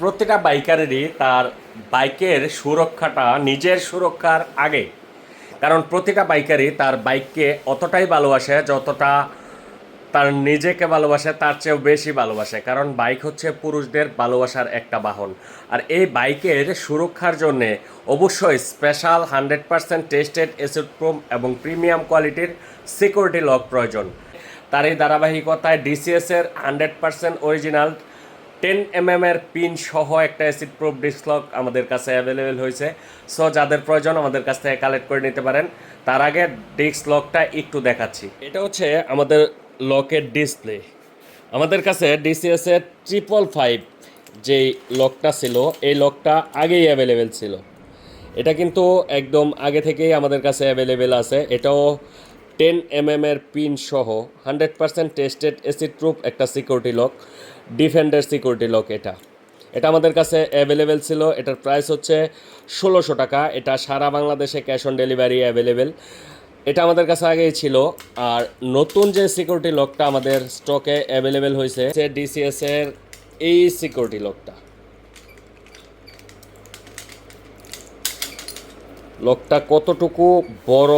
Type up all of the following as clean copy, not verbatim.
প্রতিটা বাইকারেরই তার বাইকের সুরক্ষাটা নিজের সুরক্ষার আগে। কারণ প্রতিটা বাইকারই তার বাইককে অতটাই ভালোবাসে যতটা তার নিজেকে ভালোবাসে, তার চেয়েও বেশি ভালোবাসে। কারণ বাইক হচ্ছে পুরুষদের ভালোবাসার একটা বাহন। আর এই বাইকের সুরক্ষার জন্যে অবশ্যই স্পেশাল 100% টেস্টেড অ্যাসিড প্রুফ এবং প্রিমিয়াম কোয়ালিটির সিকিউরিটি লক প্রয়োজন। তার এই ধারাবাহিকতায় ডিসিএসের 100% অরিজিনাল 10 এর পিন সহ একটা অ্যাসিড প্রুফ ডিস্ক লক আমাদের কাছে অ্যাভেলেবেল হয়েছে। সো যাদের প্রয়োজন আমাদের কাছ থেকে কালেক্ট করে নিতে পারেন। তার আগে ডিস্ক লকটা একটু দেখাচ্ছি। এটা হচ্ছে আমাদের লকের ডিসপ্লে। আমাদের কাছে ডিসিএসের 555 যেই লকটা ছিল, এই লকটা আগেই অ্যাভেলেবেল ছিল। এটা কিন্তু একদম আগে থেকেই আমাদের কাছে অ্যাভেলেবেল আছে। এটাও 10 এর পিন সহ 100% টেস্টেড অ্যাসিড প্রুফ একটা security lock, defender security lock. এটা আমাদের কাছে অ্যাভেলেবেল ছিল। এটার প্রাইস হচ্ছে 1600 টাকা। এটা সারা বাংলাদেশে ক্যাশ অন ডেলিভারি অ্যাভেলেবেল। এটা আমাদের কাছে আগেই ছিল। আর নতুন যে সিকিউরিটি লকটা আমাদের স্টকে অ্যাভেলেবেল হয়েছে ডিসিএসের এই সিকিউরিটি লকটা। লকটা কতটুকু বড়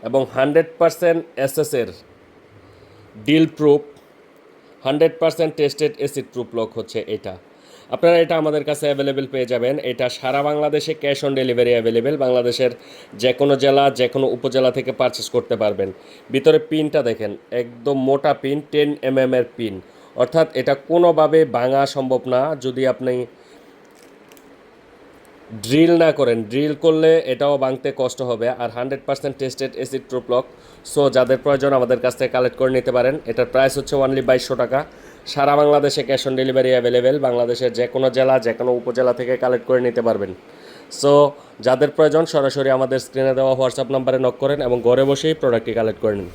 এবং 100% এসএসের drill proof, 100% tested acid proof lock হচ্ছে এটা। আপনারা এটা আমাদের কাছে অ্যাভেলেবেল পেয়ে যাবেন। এটা সারা বাংলাদেশে ক্যাশ অন ডেলিভারি অ্যাভেলেবেল। বাংলাদেশের যে কোনো জেলা, যে কোনো উপজেলা থেকে পারচেস করতে পারবেন। ভিতরে পিনটা দেখেন, একদম মোটা পিন, 10 এর পিন। অর্থাৎ এটা কোনোভাবে ভাঙা সম্ভব না যদি আপনি ড্রিল না করেন। ড্রিল করলে এটাও ভাঙতে কষ্ট হবে। আর 100% tested acid proof lock. So যাদের প্রয়োজন আমাদের কাছ থেকে কালেক্ট করে নিতে পারেন। এটার প্রাইস হচ্ছে অনলি 2200 টাকা। সারা বাংলাদেশে ক্যাশ অন ডেলিভারি অ্যাভেলেবেল। বাংলাদেশের যে কোনো জেলা, যে কোনো উপজেলা থেকে কালেক্ট করে নিতে পারবেন। সো যাদের প্রয়োজন সরাসরি আমাদের স্ক্রিনে দেওয়া হোয়াটসঅ্যাপ নাম্বারে নক করেন এবং ঘরে বসেই প্রোডাক্টটি কালেক্ট করে নিন।